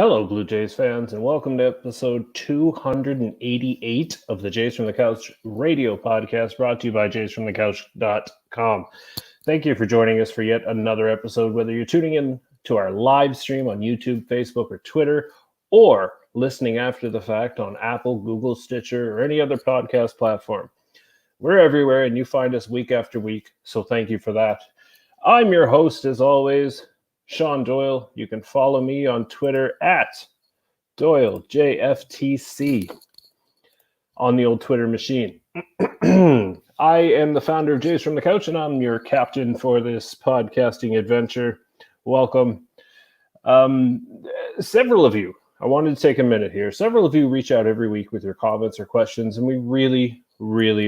Hello, Blue Jays fans, and welcome to episode 288 of the Jays from the Couch radio podcast, brought to you by JaysFromTheCouch.com. Thank you for joining us for yet another episode, whether you're tuning in to our live stream on YouTube, Facebook, or Twitter, or listening after the fact on Apple, Google, Stitcher, or any other podcast platform. We're everywhere, and you find us week after week, so thank you for that. I'm your host, as always, Shaun Doyle. You can follow me on Twitter at Doyle, JFtC, on the old Twitter machine. I am the founder of Jays from the Couch, and I'm your captain for this podcasting adventure. Welcome. Several of you, I wanted to take a minute here. Several of you reach out every week with your comments or questions, and we really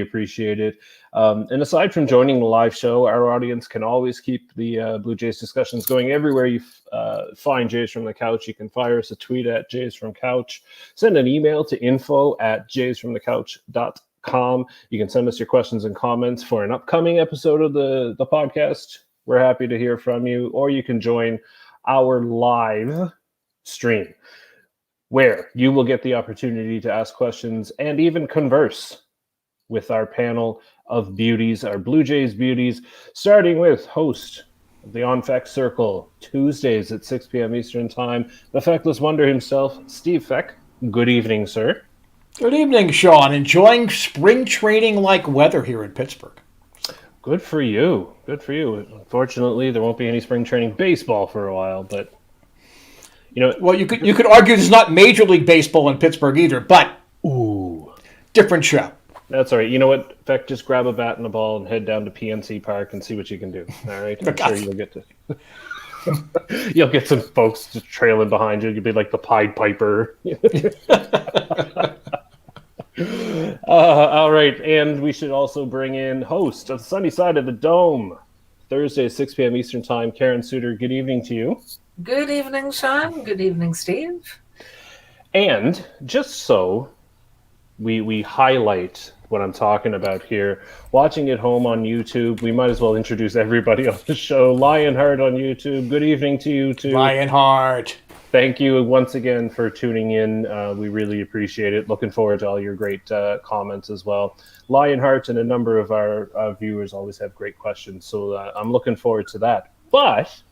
appreciate it. And aside from joining the live show, our audience can always keep the Blue Jays discussions going everywhere you find Jays from the Couch. You can fire us a tweet at Jays from Couch, send an email to info@jaysfromthecouch.com. You can send us your questions and comments for an upcoming episode of the podcast. We're happy to hear from you, or you can join our live stream, where you will get the opportunity to ask questions and even converse with our panel of beauties, our Blue Jays beauties, starting with host of the On Feck Circle, Tuesdays at 6 p.m. Eastern Time, the Feckless Wonder himself, Steve Feck. Good evening, sir. Good evening, Sean. Enjoying spring training-like weather here in Pittsburgh. Good for you. Good for you. Unfortunately, there won't be any spring training baseball for a while, but well, you could argue there's not Major League Baseball in Pittsburgh either, but different show. That's all right. You know what, Feck, just grab a bat and a ball and head down to PNC Park and see what you can do. All right? I'm sure you'll get to... You'll get some folks just trailing behind you. You'll be like the Pied Piper. All right. And we should also bring in host of the Sunny Side of the Dome, Thursday at 6 p.m. Eastern Time, Karen Suter. Good evening to you. Good evening, Sean. Good evening, Steve. And just so we highlight what I'm talking about here, watching at home on YouTube, we might as well introduce everybody on the show. Lionheart on YouTube. Good evening to you too. Lionheart. Thank you once again for tuning in. We really appreciate it. Looking forward to all your great comments as well. Lionheart and a number of our viewers always have great questions, so I'm looking forward to that. But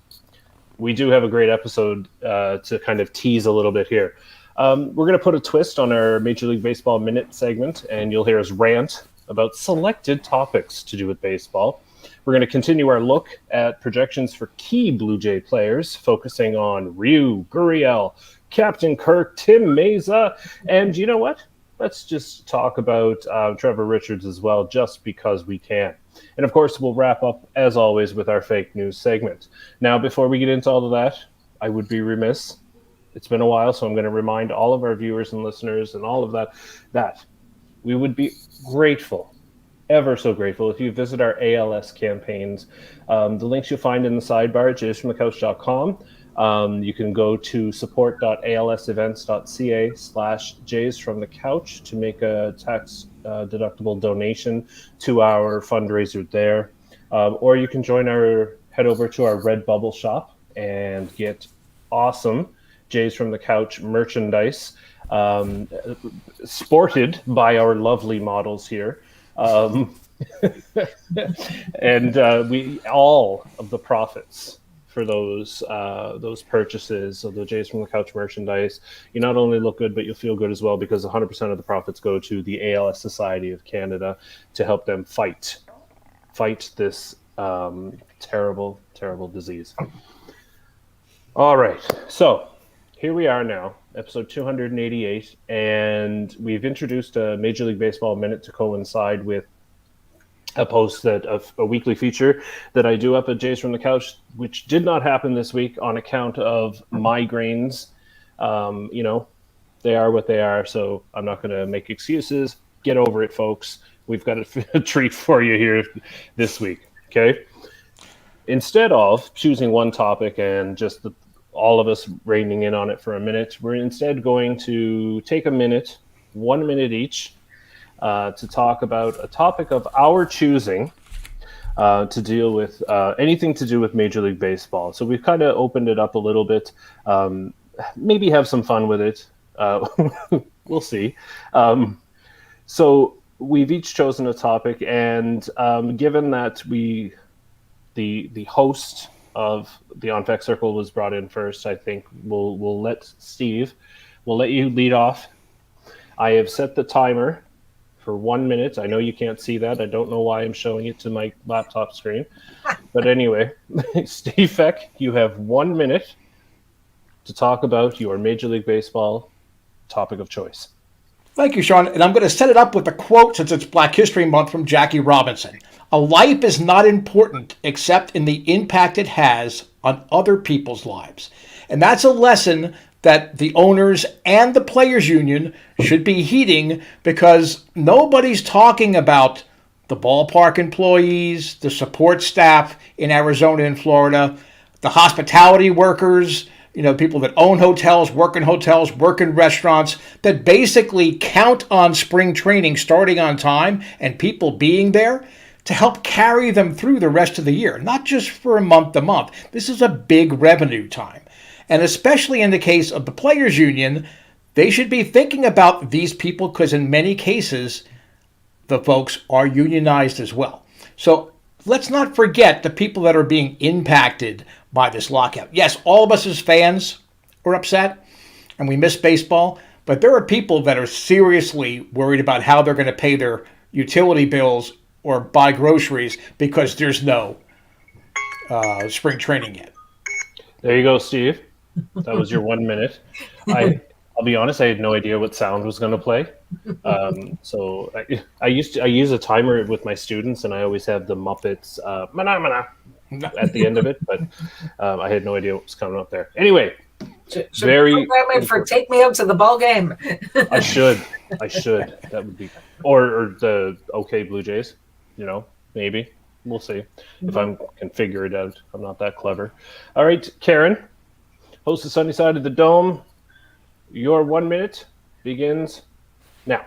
we do have a great episode to kind of tease a little bit here. We're going to put a twist on our Major League Baseball Minute segment, and you'll hear us rant about selected topics to do with baseball. We're going to continue our look at projections for key Blue Jay players, focusing on Gurriel, Captain Kirk, Tim Meza, and you know what? Let's just talk about Trevor Richards as well, just because we can. And of course, we'll wrap up, as always, with our fake news segment. Now, before we get into all of that, I would be remiss. It's been a while, so I'm going to remind all of our viewers and listeners and all of that we would be grateful, ever so grateful, if you visit our ALS campaigns. The links you'll find in the sidebar at jaysfromthecouch.com. You can go to support.alsevents.ca/jaysfromthecouch to make a tax deductible donation to our fundraiser there. Or you can head over to our Redbubble shop and get awesome Jays from the Couch merchandise, sported by our lovely models here. And we all of the profits for those purchases of the Jays from the Couch merchandise, you not only look good, but you'll feel good as well, because 100% of the profits go to the ALS Society of Canada to help them fight this terrible disease. All right, so here we are now, episode 288, and we've introduced a Major League Baseball Minute to coincide with a post a weekly feature that I do up at Jays from the Couch, which did not happen this week on account of migraines. They are what they are, so I'm not going to make excuses. Get over it, folks. We've got a treat for you here this week, okay? Instead of choosing one topic and just all of us reining in on it for a minute, we're instead going to take 1 minute each, to talk about a topic of our choosing to deal with anything to do with Major League Baseball. So we've kind of opened it up a little bit. maybe have some fun with it. We'll see. So we've each chosen a topic, and given that the host of the On-Fact Circle was brought in first, I think we'll let you lead off. I have set the timer for 1 minute. I know you can't see that. I don't know why I'm showing it to my laptop screen. But anyway, Steve Feck, you have 1 minute to talk about your Major League Baseball topic of choice. Thank you, Shaun. And I'm going to set it up with a quote, since it's Black History Month, from Jackie Robinson. A life is not important except in the impact it has on other people's lives. And that's a lesson that the owners and the players union should be heeding, because nobody's talking about the ballpark employees, the support staff in Arizona and Florida, the hospitality workers, people that own hotels, work in restaurants, that basically count on spring training starting on time and people being there to help carry them through the rest of the year, not just for a month to month. This is a big revenue time. And especially in the case of the players union, they should be thinking about these people, because in many cases, the folks are unionized as well. So let's not forget the people that are being impacted by this lockout. Yes, all of us as fans are upset and we miss baseball, but there are people that are seriously worried about how they're going to pay their utility bills or buy groceries because there's no spring training yet. There you go, Steve. That was your 1 minute. I'll be honest, I had no idea what sound was going to play. So I use a timer with my students, and I always have the Muppets mana mana at the end of it, but I had no idea what was coming up there. Anyway, should program it for Take Me Out to the Ball Game. I should. That would be, or the OK Blue Jays. Maybe we'll see if I can figure it out. I'm not that clever. All right, Karen, host of Sunny Side of the Dome. Your 1 minute begins now.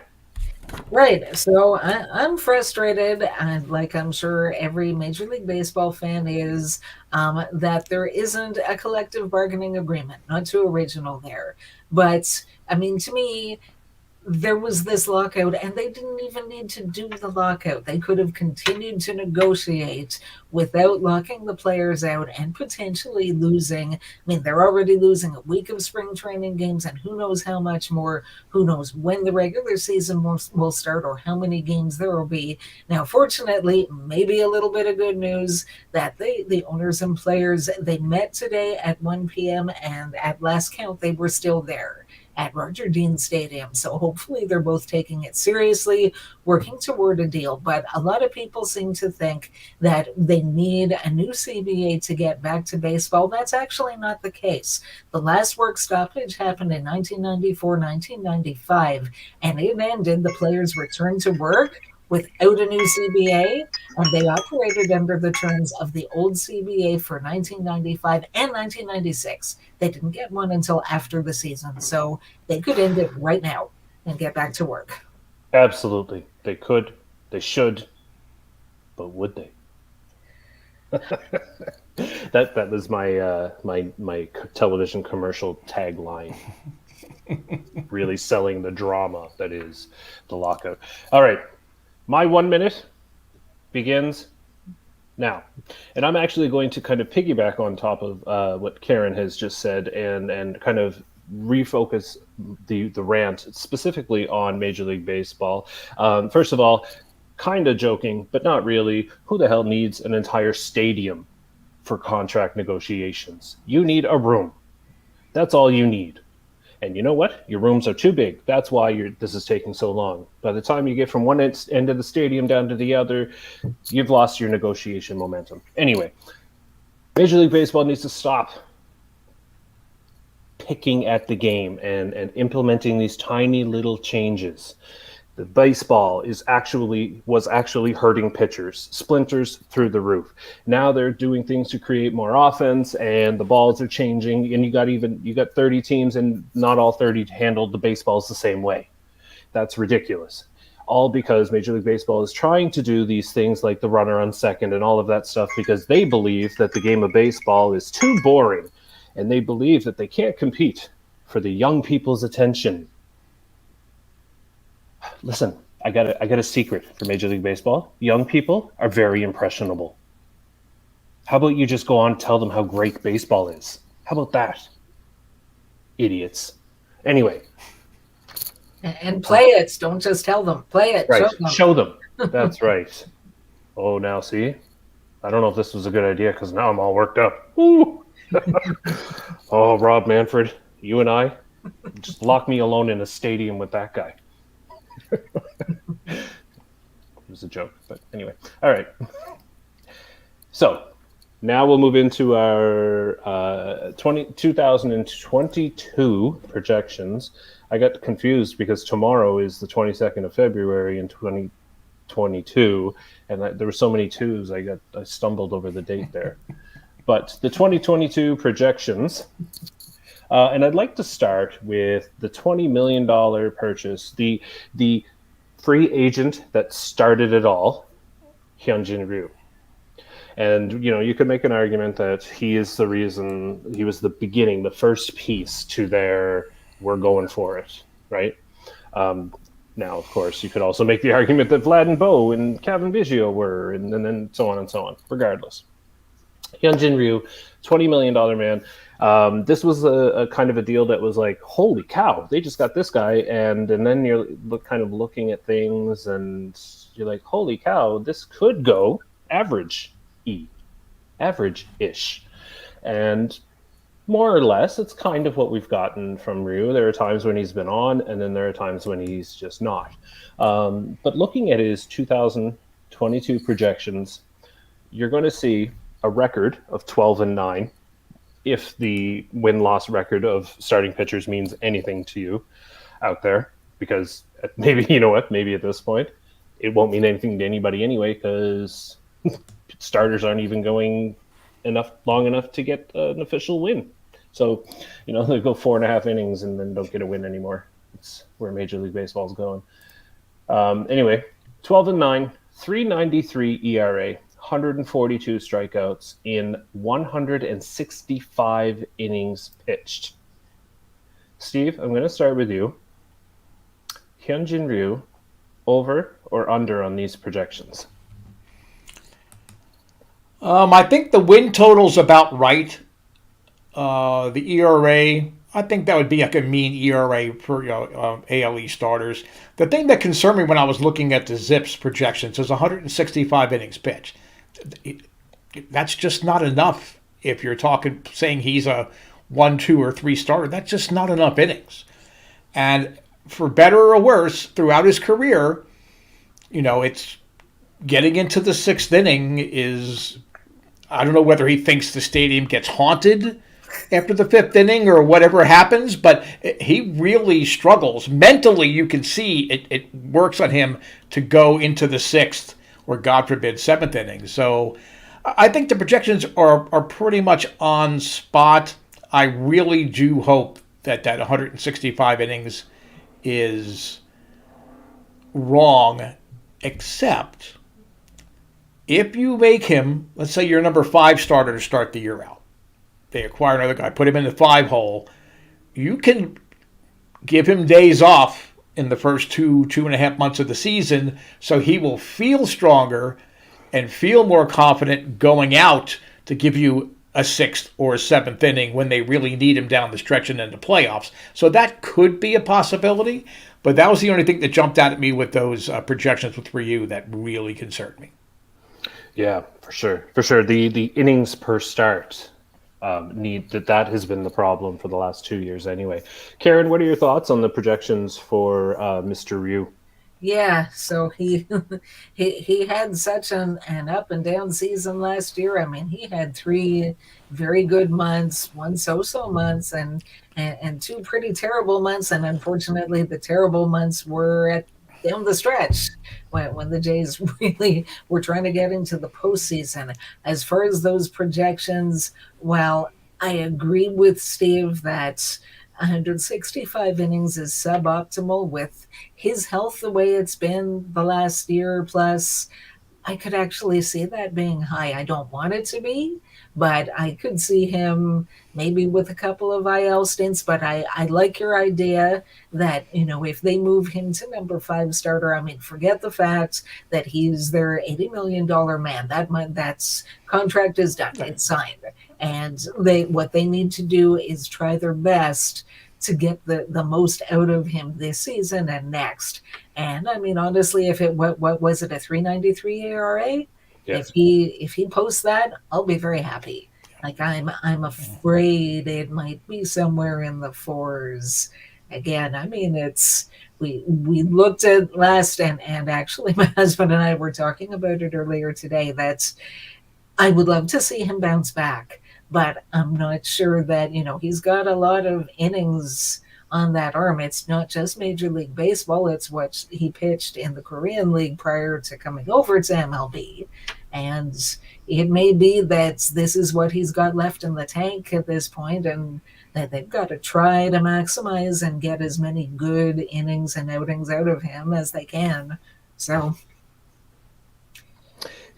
Right. So I'm frustrated, and like I'm sure every Major League Baseball fan is, that there isn't a collective bargaining agreement. Not too original there. But, I mean, to me, there was this lockout, and they didn't even need to do the lockout. They could have continued to negotiate without locking the players out and potentially losing. I mean, they're already losing a week of spring training games, and who knows how much more. Who knows when the regular season will start or how many games there will be. Now, fortunately, maybe a little bit of good news that the owners and players, they met today at 1 p.m., and at last count, they were still there at Roger Dean Stadium. So hopefully they're both taking it seriously, working toward a deal. But a lot of people seem to think that they need a new CBA to get back to baseball. That's actually not the case. The last work stoppage happened in 1994, 1995, and it ended. The players returned to work without a new CBA, and they operated under the terms of the old CBA for 1995 and 1996. They didn't get one until after the season, so they could end it right now and get back to work. Absolutely. They could, they should, but would they? That was my my television commercial tagline. Really selling the drama that is the lockout. All right. My 1 minute begins now. And I'm actually going to kind of piggyback on top of what Karen has just said and kind of refocus the rant specifically on Major League Baseball. First of all, kind of joking, but not really. Who the hell needs an entire stadium for contract negotiations? You need a room. That's all you need. And you know what? Your rooms are too big. That's why this is taking so long. By the time you get from one end of the stadium down to the other, you've lost your negotiation momentum. Anyway, Major League Baseball needs to stop picking at the game and implementing these tiny little changes. The baseball was actually hurting pitchers, splinters through the roof. Now they're doing things to create more offense, and the balls are changing. And you got 30 teams, and not all 30 handled the baseballs the same way. That's ridiculous. All because Major League Baseball is trying to do these things like the runner on second and all of that stuff because they believe that the game of baseball is too boring, and they believe that they can't compete for the young people's attention. Listen, I got a secret for Major League Baseball. Young people are very impressionable. How about you just go on and tell them how great baseball is? How about that? Idiots. Anyway. And play it. Don't just tell them. Play it. Right. Show them. That's right. Oh, now see? I don't know if this was a good idea because now I'm all worked up. Woo! Oh, Rob Manfred, you and I, just lock me alone in a stadium with that guy. It was a joke, but anyway. All right. So now we'll move into our 2022 projections. I got confused because tomorrow is the 22nd of February in 2022, and there were so many twos, I stumbled over the date there. But the 2022 projections, and I'd like to start with the $20 million purchase, the free agent that started it all, Hyunjin Ryu. And, you could make an argument that he is the reason, he was the beginning, the first piece to their, we're going for it, right? Now, of course, you could also make the argument that Vlad and Bo and Kevin Biggio were, and then so on and so on. Regardless. Hyunjin Ryu, $20 million man. This was a kind of a deal that was like, holy cow, they just got this guy. And then you're kind of looking at things and you're like, holy cow, this could go average-ish. And more or less, it's kind of what we've gotten from Ryu. There are times when he's been on, and then there are times when he's just not. But looking at his 2022 projections, you're going to see a record of 12-9, if the win-loss record of starting pitchers means anything to you out there, because maybe, you know what, maybe at this point, it won't mean anything to anybody anyway, because starters aren't even going long enough to get an official win. So, they go 4.5 innings and then don't get a win anymore. It's where Major League Baseball is going. Anyway, 12-9, 3.93 ERA, 142 strikeouts in 165 innings pitched. Steve, I'm going to start with you. Hyunjin Ryu, over or under on these projections? I think the win total's about right. The ERA, I think that would be like a mean ERA for AL East starters. The thing that concerned me when I was looking at the Zips projections is 165 innings pitched. That's just not enough. If you're saying he's a 1, 2, or 3 starter, that's just not enough innings. And for better or worse, throughout his career, it's getting into the 6th inning is, I don't know whether he thinks the stadium gets haunted after the 5th inning or whatever happens, but he really struggles. Mentally, you can see it works on him to go into the 6th or, God forbid, 7th inning. So I think the projections are pretty much on spot. I really do hope that 165 innings is wrong, except if you make him, let's say your number 5 starter to start the year out. They acquire another guy, put him in the 5 hole. You can give him days off in the first 2.5 months of the season, so he will feel stronger and feel more confident going out to give you a 6th or a 7th inning when they really need him down the stretch and into playoffs. So that could be a possibility, but that was the only thing that jumped out at me with those projections with Ryu that really concerned me. Yeah, for sure. The innings per start that has been the problem for the last 2 years anyway. Karen, what are your thoughts on the projections for Mr. Ryu? Yeah, so he had such an up and down season last year. I mean, he had 3 very good months, 1 so-so months, and 2 pretty terrible months. And unfortunately, the terrible months were down the stretch when the Jays really were trying to get into the postseason. As far as those projections, well, I agree with Steve that 165 innings is suboptimal with his health the way it's been the last year plus. I could actually see that being high. I don't want it to be, but I could see him maybe with a couple of IL stints. But I like your idea that, if they move him to number 5 starter, I mean, forget the fact that he's their $80 million man. That's contract is done. It's signed. And what they need to do is try their best to get the most out of him this season and next. And I mean, honestly, if what was it, a 3.93 ERA? Yes. If he posts that, I'll be very happy. Like I'm afraid it might be somewhere in the 4s. Again, I mean, we looked at last, and actually my husband and I were talking about it earlier today. That's I would love to see him bounce back, but I'm not sure that, he's got a lot of innings on that arm. It's not just Major League Baseball, it's what he pitched in the Korean League prior to coming over to MLB. And it may be that this is what he's got left in the tank at this point, and that they've got to try to maximize and get as many good innings and outings out of him as they can. So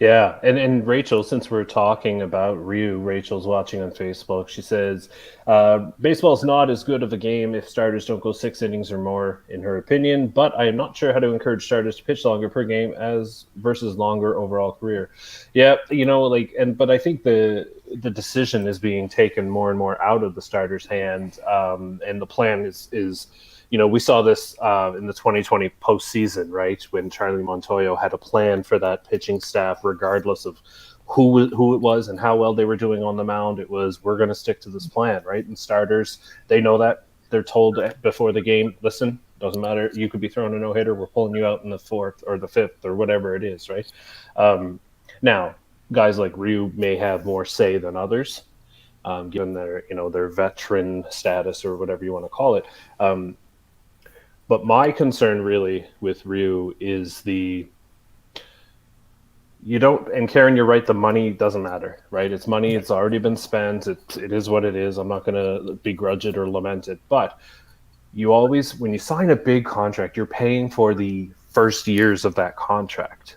Yeah, and Rachel, since we're talking about Ryu, Rachel's watching on Facebook. She says, baseball's not as good of a game if starters don't go 6 innings or more, in her opinion, but I am not sure how to encourage starters to pitch longer per game as versus longer overall career. Yeah, but I think the decision is being taken more and more out of the starter's hand, and the plan is we saw this in the 2020 postseason, right, when Charlie Montoya had a plan for that pitching staff, regardless of who it was and how well they were doing on the mound. It was, we're going to stick to this plan, right? And starters, they know that. They're told before the game, listen, doesn't matter. You could be throwing a no-hitter. We're pulling you out in the 4th or the 5th or whatever it is, right? Now, guys like Ryu may have more say than others, given their veteran status or whatever you want to call it. But my concern really with Ryu is and Karen, you're right, the money doesn't matter, right? It's money, it's already been spent, it is what it is. I'm not going to begrudge it or lament it, but you always, when you sign a big contract, you're paying for the first years of that contract,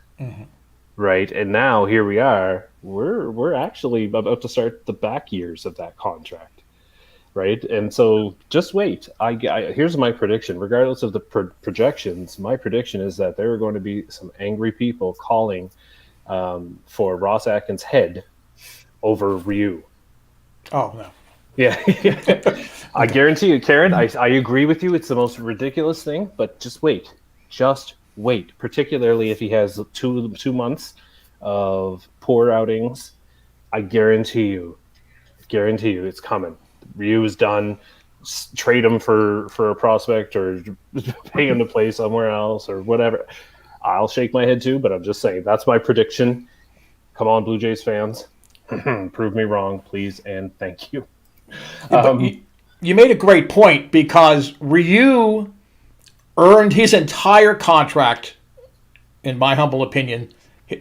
right? And now here we are, we're actually about to start the back years of that contract. Right. And so just wait. Here's my prediction. Regardless of the projections, my prediction is that there are going to be some angry people calling for Ross Atkins' head over Ryu. Oh, no. Yeah. I guarantee you, Karen, I agree with you. It's the most ridiculous thing, but just wait. Just wait, particularly if he has two months of poor outings. I guarantee you it's coming. Ryu is done. Trade him for a prospect or pay him to play somewhere else or whatever. I'll shake my head too, but I'm just saying that's my prediction. Come on, Blue Jays fans. Prove me wrong, please, and thank you. You made a great point, because Ryu earned his entire contract, in my humble opinion,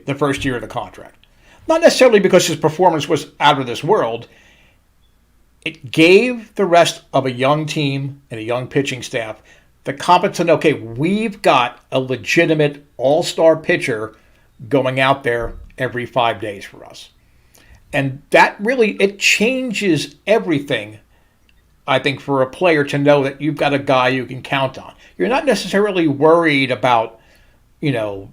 the first year of the contract. Not necessarily because his performance was out of this world. It gave the rest of a young team and a young pitching staff the confidence to know, okay, we've got a legitimate all-star pitcher going out there every 5 days for us. And that really, it changes everything, I think, for a player to know that you've got a guy you can count on. You're not necessarily worried about, Cy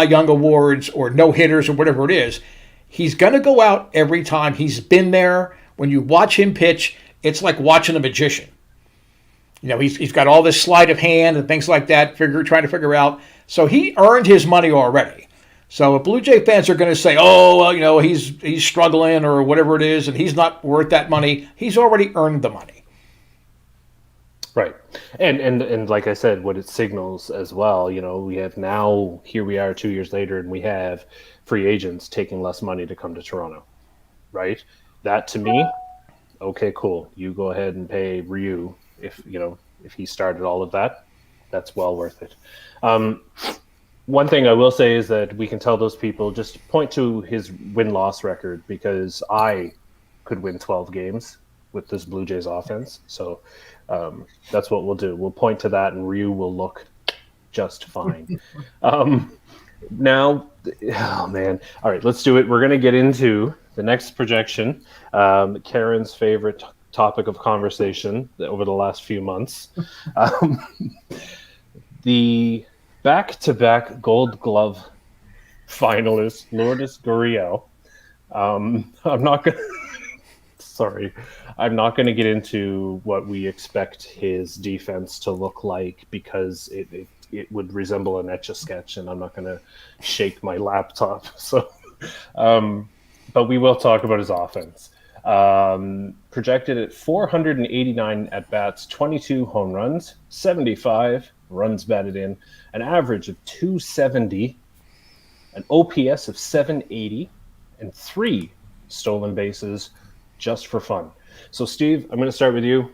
Young Awards or no-hitters or whatever it is. He's going to go out every time. He's been there. When you watch him pitch, it's like watching a magician. He's got all this sleight of hand and things like that, trying to figure out. So he earned his money already. So if Blue Jay fans are going to say, oh, well, he's struggling or whatever it is, and he's not worth that money, he's already earned the money. Right. And like I said, what it signals as well, we have now, here we are 2 years later, and we have free agents taking less money to come to Toronto, right? That to me, okay, cool. You go ahead and pay Ryu if he started all of that, that's well worth it. One thing I will say is that we can tell those people, just point to his win-loss record, because I could win 12 games with this Blue Jays offense. So that's what we'll do. We'll point to that, and Ryu will look just fine. Now, oh man. All right, let's do it. We're going to get into the next projection. Karen's favorite topic of conversation over the last few months. Um, the back-to-back Gold Glove finalist, Lourdes Guriel. I'm not going to... Sorry. I'm not going to get into what we expect his defense to look like because it would resemble an Etch-a-Sketch, and I'm not going to shake my laptop. So, but we will talk about his offense. Projected at 489 at-bats, 22 home runs, 75 runs batted in, an average of 270, an OPS of 780, and 3 stolen bases just for fun. So, Steve, I'm going to start with you.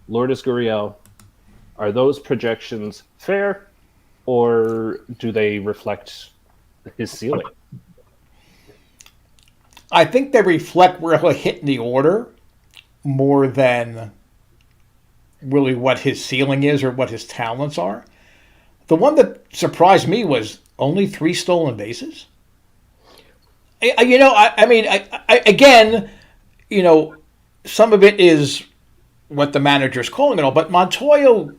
Lourdes Guriel, are those projections fair, or do they reflect his ceiling? I think they reflect where he'll hit in the order more than really what his ceiling is or what his talents are. The one that surprised me was only 3 stolen bases. Again, some of it is what the manager's calling it all, but Montoya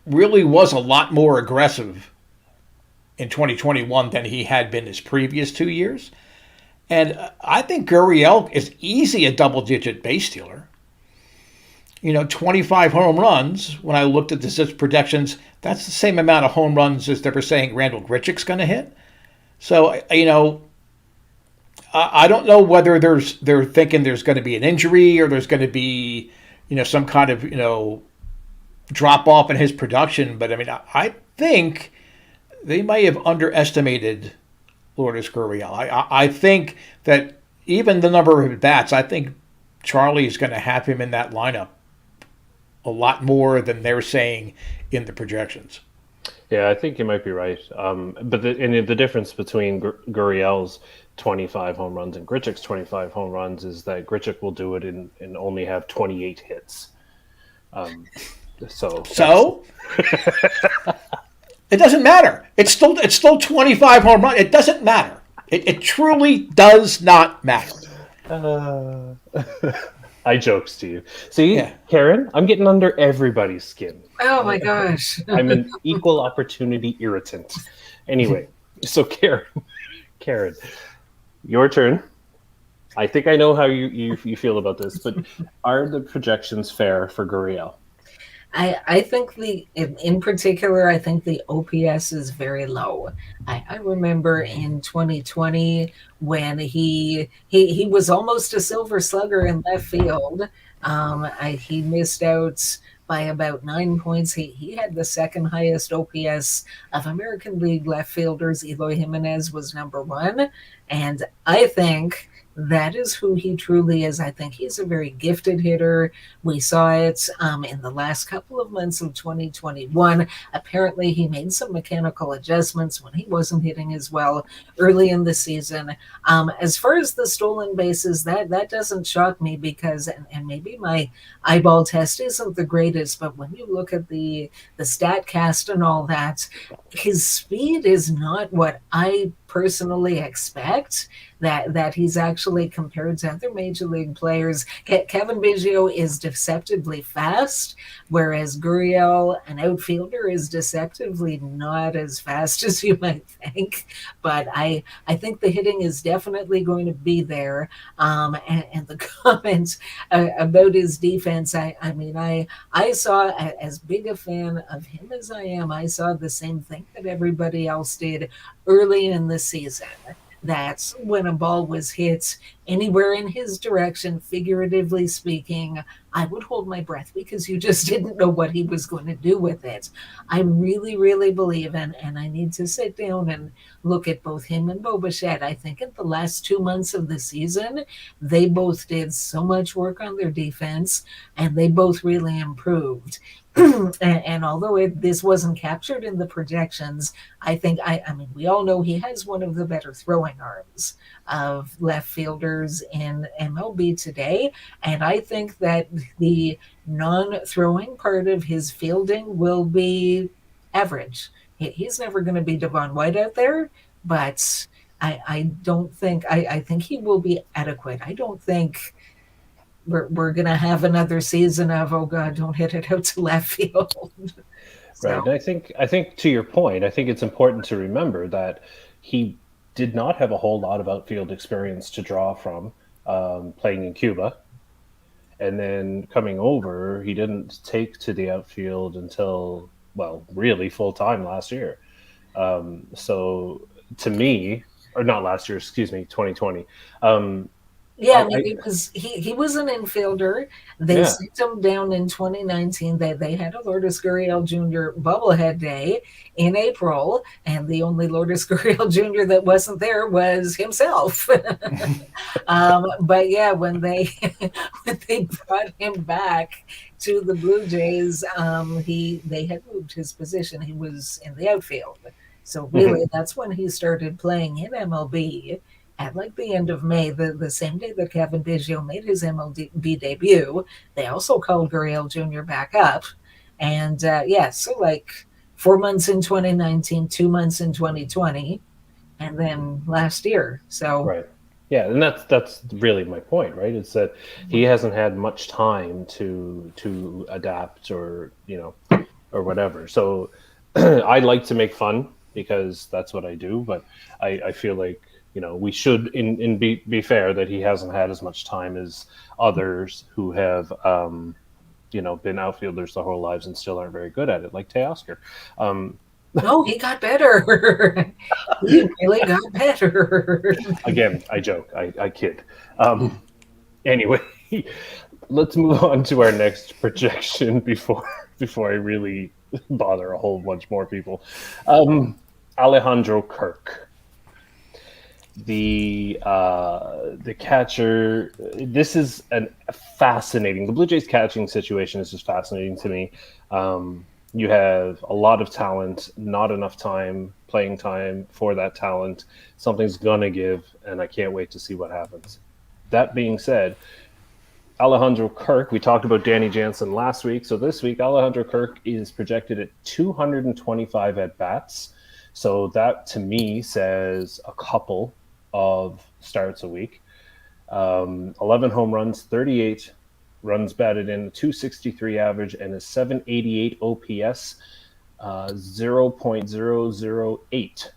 really was a lot more aggressive in 2021 than he had been his previous 2 years. And I think Gurriel is easy a double-digit base stealer. 25 home runs, when I looked at the ZiPS projections, that's the same amount of home runs as they were saying Randall Grichuk's going to hit. So, I don't know whether they're thinking there's going to be an injury or there's going to be, some kind of, drop off in his production. But I think they may have underestimated Lourdes Guriel. I think that even the number of bats, I think Charlie is going to have him in that lineup a lot more than they're saying in the projections. Yeah, I think you might be right. But the difference between Gurriel's 25 home runs and Grichuk's 25 home runs is that Grichuk will do it and only have 28 hits. So it doesn't matter. It's still 25 home runs. It doesn't matter. It truly does not matter. I joke, Steve. See, yeah. Karen, I'm getting under everybody's skin. Oh my gosh. I'm an equal opportunity irritant. Anyway, so Karen, your turn. I think I know how you feel about this, but are the projections fair for Gurriel? I think in particular, I think the OPS is very low. I remember in 2020 when he was almost a silver slugger in left field. He missed out by about 9 points. He had the second highest OPS of American League left fielders. Eloy Jimenez was number 1. And I think that is who he truly is. I think he's a very gifted hitter. We saw it in the last couple of months of 2021. Apparently, he made some mechanical adjustments when he wasn't hitting as well early in the season. As far as the stolen bases, that doesn't shock me because, and maybe my eyeball test isn't the greatest, but when you look at the StatCast and all that, his speed is not what I personally expect. That he's actually compared to other major league players. Kevin Biggio is deceptively fast, whereas Gurriel, an outfielder, is deceptively not as fast as you might think. But I think the hitting is definitely going to be there. And the comments about his defense, I saw, as big a fan of him as I am, I saw the same thing that everybody else did early in the season. That's when a ball was hit anywhere in his direction, figuratively speaking, I would hold my breath because you just didn't know what he was going to do with it. I really, really believe, and I need to sit down and look at both him and Bo Bichette. I think in the last 2 months of the season, they both did so much work on their defense, and they both really improved. And although this wasn't captured in the projections, I think, we all know he has one of the better throwing arms of left fielders in MLB today. And I think that the non-throwing part of his fielding will be average. He's never going to be Devon White out there, but I don't think I think he will be adequate. I don't think we're going to have another season of, oh God, don't hit it out to left field. Right. And I think to your point, I think it's important to remember that he did not have a whole lot of outfield experience to draw from, playing in Cuba. And then coming over, he didn't take to the outfield until, well, really full time last year. So to me, or not last year, excuse me, 2020. Yeah, I mean, he was an infielder. They Yeah. sent him down in 2019. They had a Lourdes Guriel Jr. bobblehead day in April, and the only Lourdes Guriel Jr. that wasn't there was himself. But yeah, when they when they brought him back to the Blue Jays, they had moved his position. He was in the outfield. So really, that's when he started playing in MLB at like the end of May, the same day that Kevin Biggio made his MLB debut. They also called Gurriel Jr. back up. And so like 4 months in 2019, 2 months in 2020, and then last year. So Right. Yeah, and that's really my point, right? It's that he hasn't had much time to adapt or or whatever. So I like to make fun because that's what I do, but I feel like we should be fair that he hasn't had as much time as others who have been outfielders their whole lives and still aren't very good at it, like Teoscar. No, he got better. He really got better. Again, I joke, I kid. Anyway, let's move on to our next projection before I really bother a whole bunch more people. Alejandro Kirk, the catcher. This is fascinating. The Blue Jays catching situation is just fascinating to me. You have a lot of talent, not enough playing time for that talent. Something's gonna give, and I can't wait to see what happens. That being said, Alejandro Kirk, we talked about Danny Jansen last week. So this week, Alejandro Kirk is projected at 225 at-bats. So that, to me, says a couple of starts a week. 11 home runs, 38 runs batted in, 263 average, and a 788 OPS, 0.008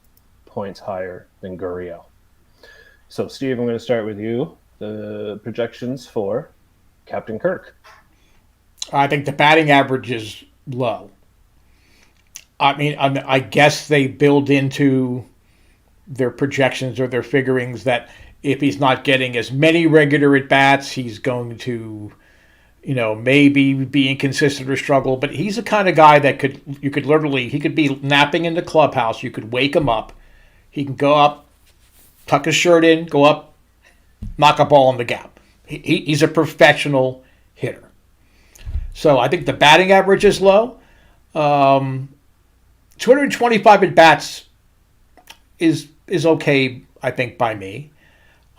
points higher than Gurriel. So, Steve, I'm going to start with you. The projections for Captain Kirk. I think the batting average is low. I mean, I guess they build into their projections or their figurings that if he's not getting as many regular at-bats, he's going to, maybe be inconsistent or struggle. But he's the kind of guy that he could be napping in the clubhouse. You could wake him up. He can go up, tuck his shirt in, go up, knock a ball in the gap. He's a professional hitter. So I think the batting average is low. 225 at-bats is okay, I think, by me.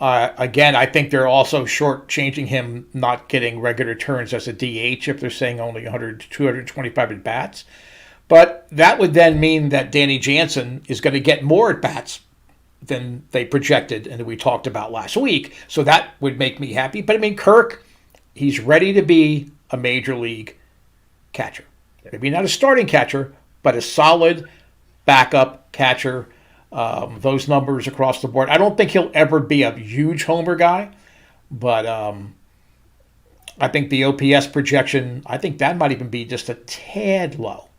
Again, I think they're also shortchanging him not getting regular turns as a DH if they're saying only 225 at-bats. But that would then mean that Danny Jansen is going to get more at-bats than they projected and that we talked about last week. So that would make me happy. But, I mean, Kirk, he's ready to be a major league catcher. Maybe not a starting catcher, but a solid backup catcher. Those numbers across the board. I don't think he'll ever be a huge homer guy, but I think the OPS projection, I think that might even be just a tad low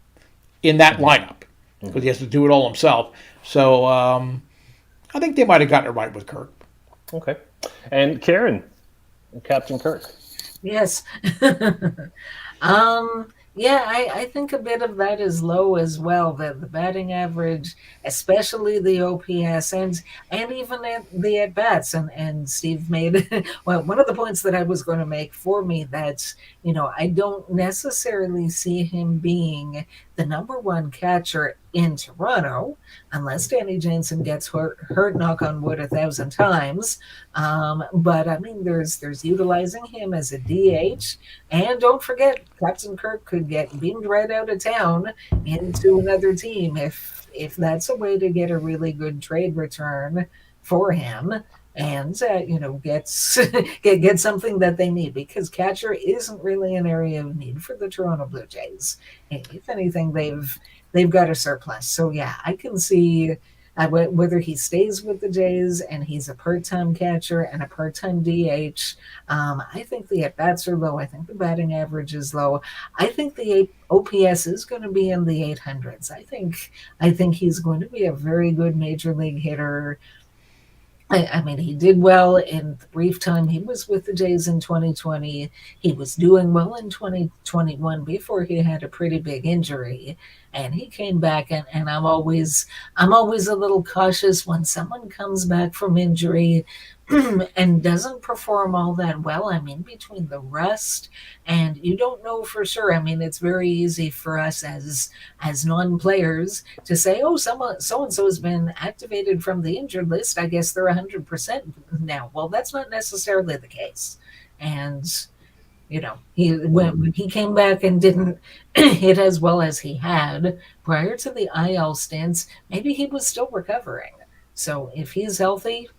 in that lineup because he has to do it all himself. So I think they might have gotten it right with Kirk. Okay. And Karen, Captain Kirk. Yes. I think a bit of that is low as well. The batting average, especially the OPS, and even the at bats. And Steve made one of the points that I was going to make for me that I don't necessarily see him being the number one catcher in Toronto, unless Danny Jansen gets hurt, knock on wood, 1,000 times. But I mean, there's utilizing him as a DH, and don't forget, Captain Kirk could get beamed right out of town into another team if that's a way to get a really good trade return for him. And gets get something that they need, because catcher isn't really an area of need for the Toronto Blue Jays. If anything, they've got a surplus. So yeah, I can see whether he stays with the Jays and he's a part-time catcher and a part-time DH. I think the at-bats are low. I think the batting average is low. I think the OPS is going to be in the 800s. I think he's going to be a very good major league hitter. I mean, he did well in the brief time he was with the Jays in 2020. He was doing well in 2021 before he had a pretty big injury, and he came back. And I'm always a little cautious when someone comes back from injury and doesn't perform all that well. I mean, between the rust and you don't know for sure. I mean, it's very easy for us as non-players to say, oh, someone so-and-so has been activated from the injured list, I guess they're 100% now. Well, that's not necessarily the case. And when he came back and didn't hit as well as he had prior to the IL stints, maybe he was still recovering. So if he's healthy,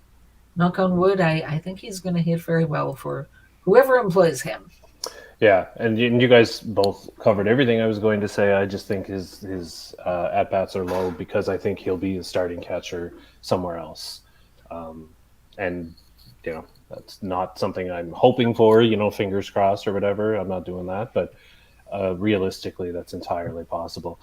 knock on wood, I think he's going to hit very well for whoever employs him. Yeah, and you guys both covered everything I was going to say. I just think his at-bats are low because I think he'll be a starting catcher somewhere else. And, that's not something I'm hoping for, fingers crossed or whatever. I'm not doing that. But realistically, that's entirely possible.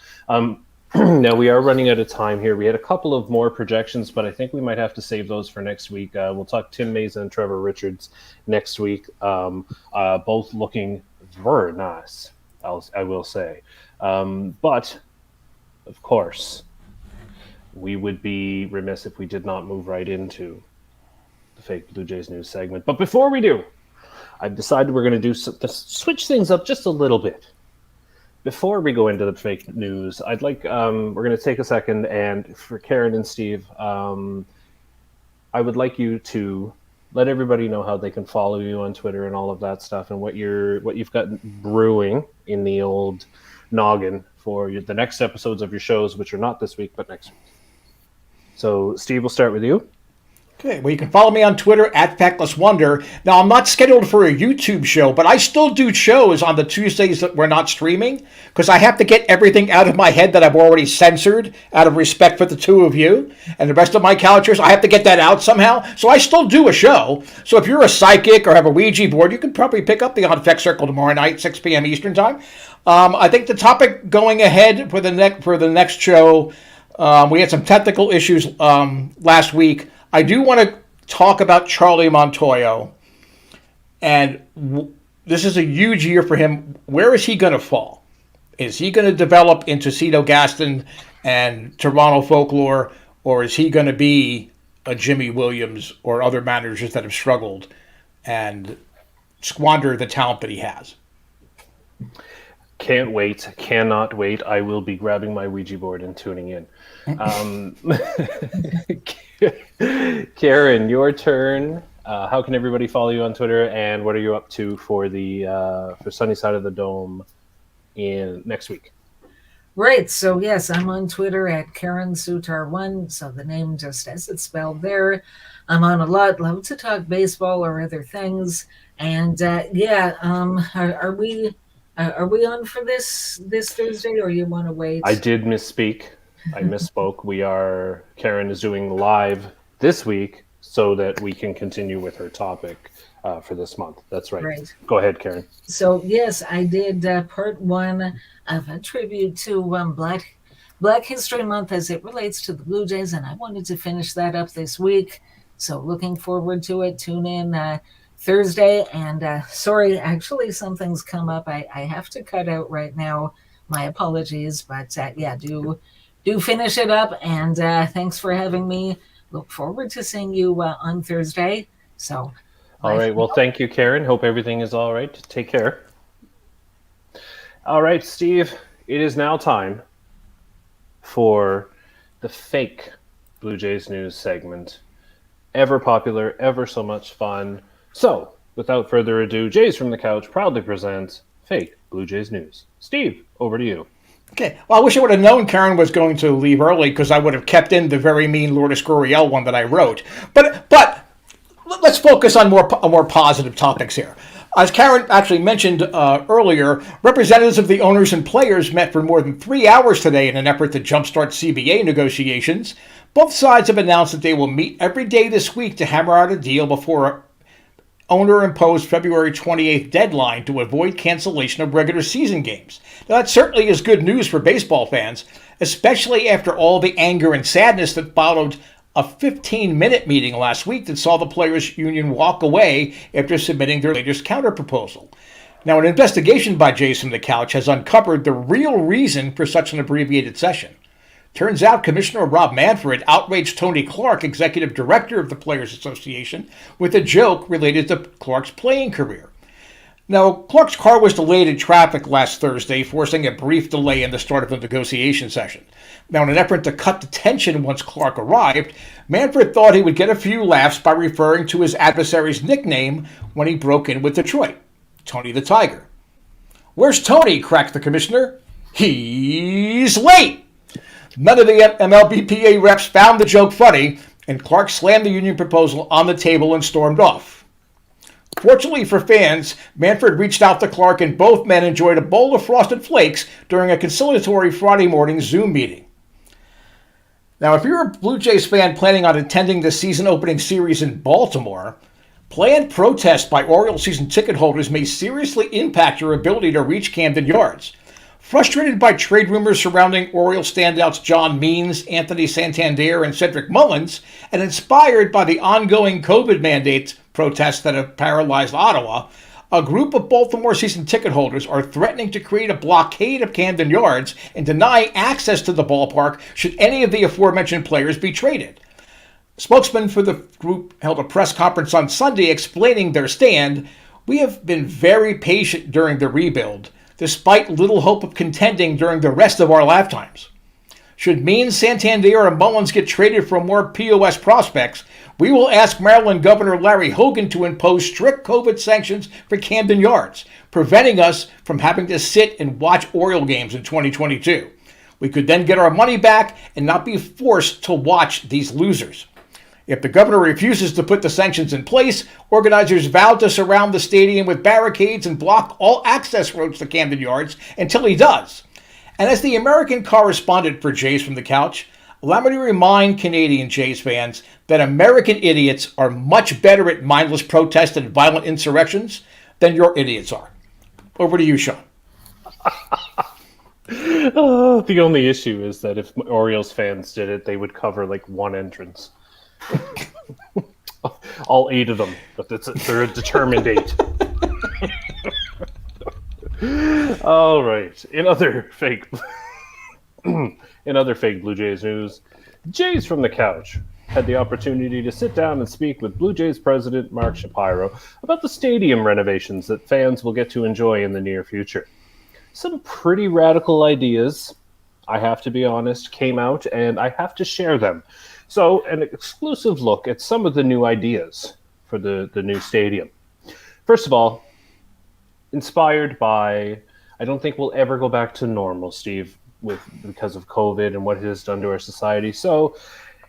Now, we are running out of time here. We had a couple of more projections, but I think we might have to save those for next week. We'll talk Tim Mason and Trevor Richards next week, both looking very nice, I will say. But, of course, we would be remiss if we did not move right into the fake Blue Jays news segment. But before we do, I've decided we're going to switch things up just a little bit. Before we go into the fake news, I'd like we're going to take a second, and for Karen and Steve, I would like you to let everybody know how they can follow you on Twitter and all of that stuff, and what you've got brewing in the old noggin for the next episodes of your shows, which are not this week but next week. So, Steve, we'll start with you. Okay, well, you can follow me on Twitter at Factless Wonder. Now, I'm not scheduled for a YouTube show, but I still do shows on the Tuesdays that we're not streaming, because I have to get everything out of my head that I've already censored out of respect for the two of you and the rest of my characters. I have to get that out somehow. So I still do a show. So if you're a psychic or have a Ouija board, you can probably pick up the On Effect Circle tomorrow night, 6 p.m. Eastern Time. I think the topic going ahead for the next show, we had some technical issues last week. I do want to talk about Charlie Montoya, and this is a huge year for him. Where is he going to fall? Is he going to develop into Cito Gaston and Toronto folklore, or is he going to be a Jimmy Williams or other managers that have struggled and squander the talent that he has? Can't wait. Cannot wait. I will be grabbing my Ouija board and tuning in. Karen, your turn. How can everybody follow you on Twitter, and what are you up to for for Sunny Side of the Dome in next week? Right. So yes, I'm on Twitter at Karen Sutar1. So the name just as it's spelled there. I'm on a lot. Love to talk baseball or other things. And are we on for this Thursday, or you want to wait? I did misspeak. I misspoke. Karen is doing live this week so that we can continue with her topic for this month. That's right. Go ahead, Karen. So yes, I did part one of a tribute to Black History Month as it relates to the Blue Jays, and I wanted to finish that up this week. So looking forward to it. Tune in Thursday. And sorry, actually something's come up. I have to cut out right now. My apologies, but do finish it up, and thanks for having me. Look forward to seeing you on Thursday. So, all right. Well, thank you, Karen. Hope everything is all right. Take care. All right, Steve, it is now time for the fake Blue Jays news segment. Ever popular, ever so much fun. So, without further ado, Jays from the Couch proudly presents fake Blue Jays news. Steve, over to you. Okay. Well, I wish I would have known Karen was going to leave early because I would have kept in the very mean Lourdes Guriel one that I wrote. But let's focus on more positive topics here. As Karen actually mentioned earlier, representatives of the owners and players met for more than 3 hours today in an effort to jumpstart CBA negotiations. Both sides have announced that they will meet every day this week to hammer out a deal before owner-imposed February 28th deadline to avoid cancellation of regular season games. Now, that certainly is good news for baseball fans, especially after all the anger and sadness that followed a 15-minute meeting last week that saw the players' union walk away after submitting their latest counterproposal. Now, an investigation by Jays from the Couch has uncovered the real reason for such an abbreviated session. Turns out Commissioner Rob Manfred outraged Tony Clark, executive director of the Players Association, with a joke related to Clark's playing career. Now, Clark's car was delayed in traffic last Thursday, forcing a brief delay in the start of the negotiation session. Now, in an effort to cut the tension once Clark arrived, Manfred thought he would get a few laughs by referring to his adversary's nickname when he broke in with Detroit, Tony the Tiger. "Where's Tony?" cracked the commissioner. "He's late!" None of the MLBPA reps found the joke funny, and Clark slammed the union proposal on the table and stormed off. Fortunately for fans, Manfred reached out to Clark and both men enjoyed a bowl of Frosted Flakes during a conciliatory Friday morning Zoom meeting. Now, if you're a Blue Jays fan planning on attending the season-opening series in Baltimore, planned protests by Orioles season ticket holders may seriously impact your ability to reach Camden Yards. Frustrated by trade rumors surrounding Orioles standouts John Means, Anthony Santander, and Cedric Mullins, and inspired by the ongoing COVID mandate protests that have paralyzed Ottawa, a group of Baltimore season ticket holders are threatening to create a blockade of Camden Yards and deny access to the ballpark should any of the aforementioned players be traded. A spokesman for the group held a press conference on Sunday explaining their stand. "We have been very patient during the rebuild, despite little hope of contending during the rest of our lifetimes. Should Means, Santander, and Mullins get traded for more POS prospects, we will ask Maryland Governor Larry Hogan to impose strict COVID sanctions for Camden Yards, preventing us from having to sit and watch Oriole games in 2022. We could then get our money back and not be forced to watch these losers. If the governor refuses to put the sanctions in place, organizers vowed to surround the stadium with barricades and block all access roads to Camden Yards until he does. And as the American correspondent for Jays from the Couch, allow me to remind Canadian Jays fans that American idiots are much better at mindless protest and violent insurrections than your idiots are." Over to you, Shaun. The only issue is that if Orioles fans did it, they would cover like one entrance. All 8 of them, but they're a determined 8. All right. In other fake Blue Jays news, Jays from the Couch had the opportunity to sit down and speak with Blue Jays president Mark Shapiro about the stadium renovations that fans will get to enjoy in the near future. Some pretty radical ideas, I have to be honest, came out, and I have to share them. So, an exclusive look at some of the new ideas for the new stadium. First of all, inspired by, I don't think we'll ever go back to normal, Steve, because of COVID and what it has done to our society. So,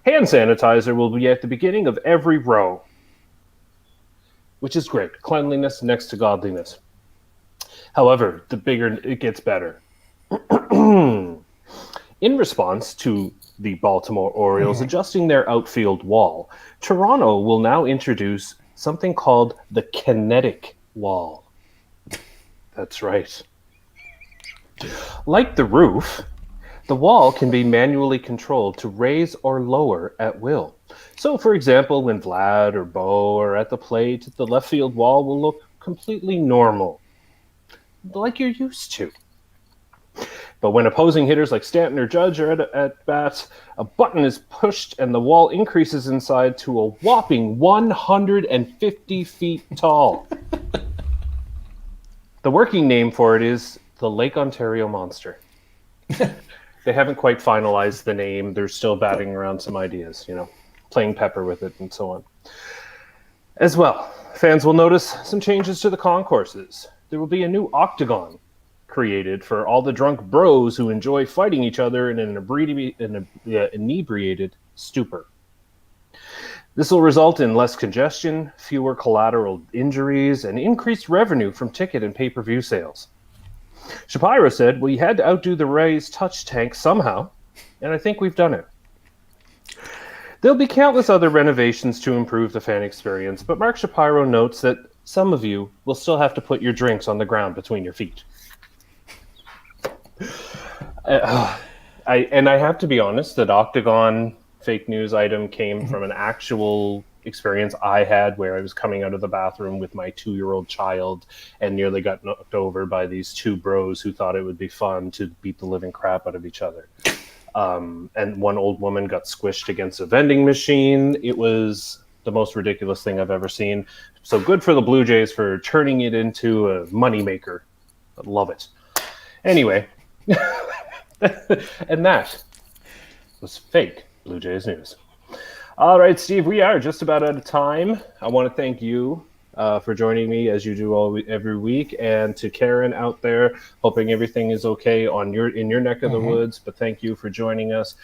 hand sanitizer will be at the beginning of every row, which is great. Cleanliness next to godliness. However, the bigger it gets better. In response to the Baltimore Orioles adjusting their outfield wall, Toronto will now introduce something called the kinetic wall. That's right. Like the roof, the wall can be manually controlled to raise or lower at will. So, for example, when Vlad or Bo are at the plate, the left field wall will look completely normal, like you're used to. But when opposing hitters like Stanton or Judge are at bat, a button is pushed and the wall increases inside to a whopping 150 feet tall. The working name for it is the Lake Ontario Monster. They haven't quite finalized the name. They're still batting around some ideas, playing pepper with it and so on. As well, fans will notice some changes to the concourses. There will be a new octagon created for all the drunk bros who enjoy fighting each other in an inebriated stupor. This will result in less congestion, fewer collateral injuries, and increased revenue from ticket and pay-per-view sales. Shapiro said, "We had to outdo the Rays' touch tank somehow, and I think we've done it." There'll be countless other renovations to improve the fan experience, but Mark Shapiro notes that some of you will still have to put your drinks on the ground between your feet. I have to be honest, that Octagon fake news item came from an actual experience I had where I was coming out of the bathroom with my 2-year-old child and nearly got knocked over by these two bros who thought it would be fun to beat the living crap out of each other. And one old woman got squished against a vending machine. It was the most ridiculous thing I've ever seen. So good for the Blue Jays for turning it into a moneymaker. I love it. Anyway, and that was fake Blue Jays news. All right, Steve, we are just about out of time. I want to thank you for joining me as you do every week, and to Karen out there, hoping everything is okay in your neck of the woods. But thank you for joining us.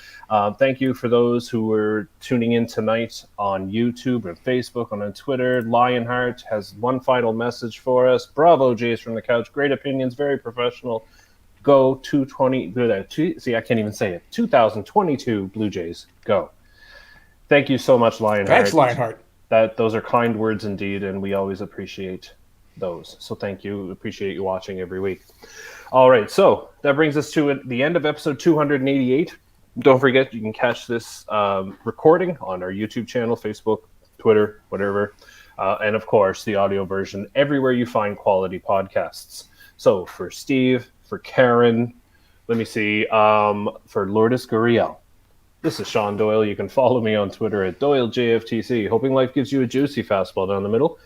Thank you for those who were tuning in tonight on YouTube and Facebook and on Twitter. Lionheart has one final message for us. Bravo, Jays from the couch. Great opinions, very professional. Go 220. See, I can't even say it. 2022 Blue Jays. Go. Thank you so much, Lionheart. Thanks, Lionheart. Those are kind words indeed, and we always appreciate those. So thank you. Appreciate you watching every week. All right, so that brings us to the end of episode 288. Don't forget, you can catch this recording on our YouTube channel, Facebook, Twitter, whatever. And of course, the audio version everywhere you find quality podcasts. So for Steve, for Karen, let me see, for Lourdes Guriel, this is Shaun Doyle. You can follow me on Twitter at DoyleJFtC. Hoping life gives you a juicy fastball down the middle